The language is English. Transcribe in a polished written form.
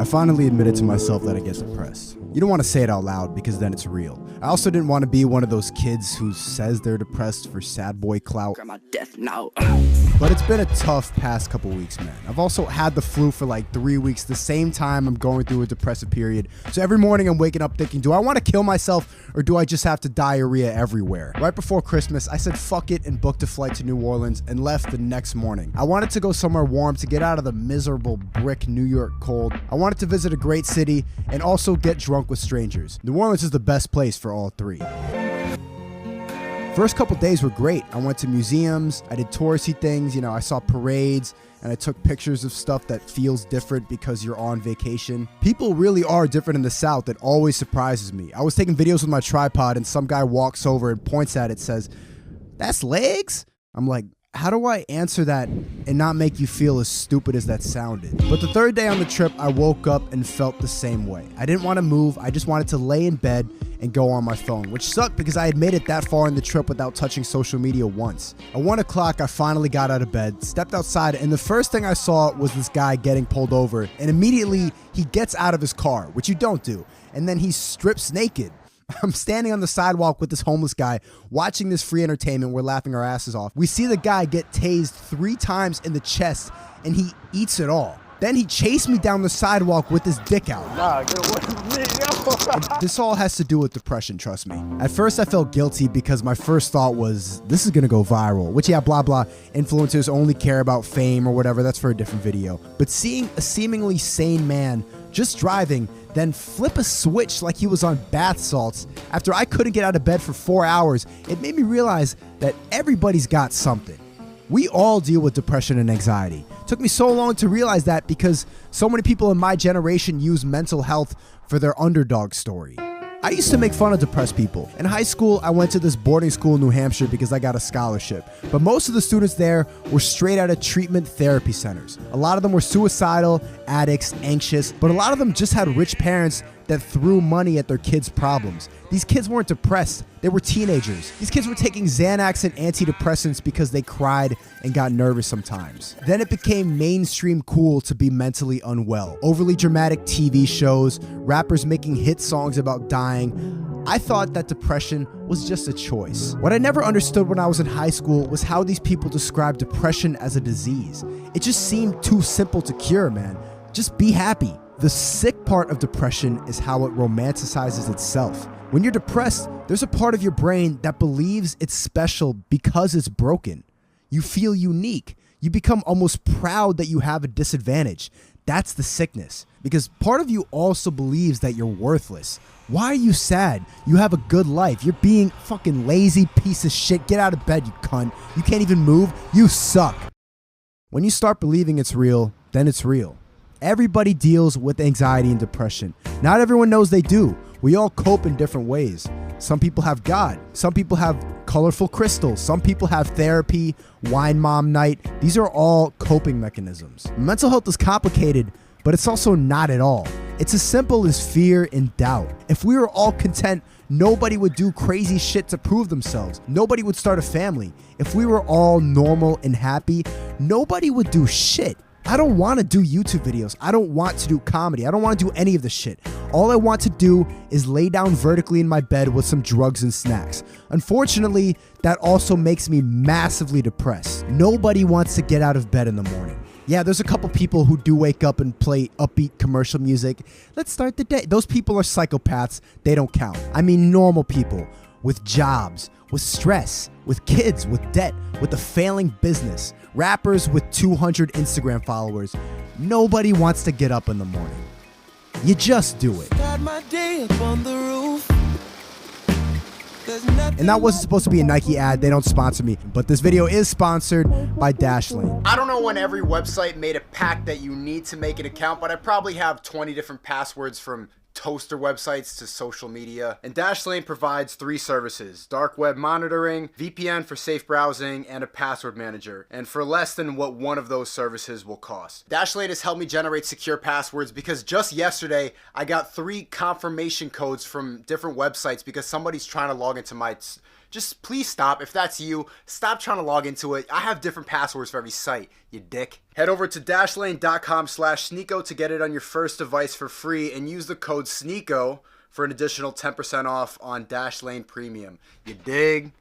I finally admitted to myself that I get depressed. You don't want to say it out loud because then it's real. I also didn't want to be one of those kids who says they're depressed for sad boy clout. My death note. But it's been a tough past couple weeks, man. I've also had the flu for like 3 weeks, the same time I'm going through a depressive period. So every morning I'm waking up thinking, do I want to kill myself or do I just have to diarrhea everywhere? Right before Christmas, I said fuck it and booked a flight to New Orleans and left the next morning. I wanted to go somewhere warm to get out of the miserable brick New York cold. I wanted to visit a great city and also get drunk with strangers. New Orleans is the best place for all three. First couple days were great. I went to museums, I did touristy things, I saw parades, and I took pictures of stuff that feels different because you're on vacation. People really are different in the South. It always surprises me. I was taking videos with my tripod and some guy walks over and points at it, says, "That's legs?" I'm like, how do I answer that and not make you feel as stupid as that sounded? But the third day on the trip, I woke up and felt the same way. I didn't want to move. I just wanted to lay in bed and go on my phone, which sucked because I had made it that far in the trip without touching social media once. At 1 o'clock, I finally got out of bed, stepped outside, and the first thing I saw was this guy getting pulled over, and immediately he gets out of his car, which you don't do, and then he strips naked. I'm standing on the sidewalk with this homeless guy, watching this free entertainment. We're laughing our asses off. We see the guy get tased 3 times in the chest, and he eats it all. Then he chased me down the sidewalk with his dick out. Nah, get away from me, yo. This all has to do with depression, trust me. At first I felt guilty because my first thought was, this is gonna go viral, which yeah, blah blah, influencers only care about fame or whatever, that's for a different video. But seeing a seemingly sane man just driving, then flip a switch like he was on bath salts after I couldn't get out of bed for 4 hours, it made me realize that everybody's got something. We all deal with depression and anxiety. It took me so long to realize that because so many people in my generation use mental health for their underdog story. I used to make fun of depressed people. In high school, I went to this boarding school in New Hampshire because I got a scholarship. But most of the students there were straight out of treatment therapy centers. A lot of them were suicidal, addicts, anxious, but a lot of them just had rich parents that threw money at their kids' problems. These kids weren't depressed, they were teenagers. These kids were taking Xanax and antidepressants because they cried and got nervous sometimes. Then it became mainstream cool to be mentally unwell. Overly dramatic TV shows, rappers making hit songs about dying. I thought that depression was just a choice. What I never understood when I was in high school was how these people described depression as a disease. It just seemed too simple to cure, man. Just be happy. The sick part of depression is how it romanticizes itself. When you're depressed, there's a part of your brain that believes it's special because it's broken. You feel unique. You become almost proud that you have a disadvantage. That's the sickness. Because part of you also believes that you're worthless. Why are you sad? You have a good life. You're being fucking lazy piece of shit. Get out of bed, you cunt. You can't even move. You suck. When you start believing it's real, then it's real. Everybody deals with anxiety and depression. Not everyone knows they do. We all cope in different ways. Some people have God. Some people have colorful crystals. Some people have therapy, wine mom night. These are all coping mechanisms. Mental health is complicated, but it's also not at all. It's as simple as fear and doubt. If we were all content, nobody would do crazy shit to prove themselves. Nobody would start a family. If we were all normal and happy, nobody would do shit. I don't want to do YouTube videos. I don't want to do comedy. I don't want to do any of the shit. All I want to do is lay down vertically in my bed with some drugs and snacks. Unfortunately, that also makes me massively depressed. Nobody wants to get out of bed in the morning. Yeah, there's a couple people who do wake up and play upbeat commercial music. Let's start the day. Those people are psychopaths. They don't count. I mean normal people with jobs, with stress, with kids, with debt, with a failing business. Rappers with 200 Instagram followers. Nobody wants to get up in the morning. You just do it. Start my day up on the roof. And that wasn't supposed to be a Nike ad. They don't sponsor me. But this video is sponsored by Dashlane. I don't know when every website made a pact that you need to make an account, but I probably have 20 different passwords from toaster websites to social media. And Dashlane provides 3 services: dark web monitoring, VPN for safe browsing, and a password manager. And for less than what one of those services will cost. Dashlane has helped me generate secure passwords because just yesterday I got 3 confirmation codes from different websites because somebody's trying to log into my Just please stop. If that's you, stop trying to log into it. I have different passwords for every site, you dick. Head over to dashlane.com/SNEAKO to get it on your first device for free and use the code SNEAKO for an additional 10% off on Dashlane Premium. You dig?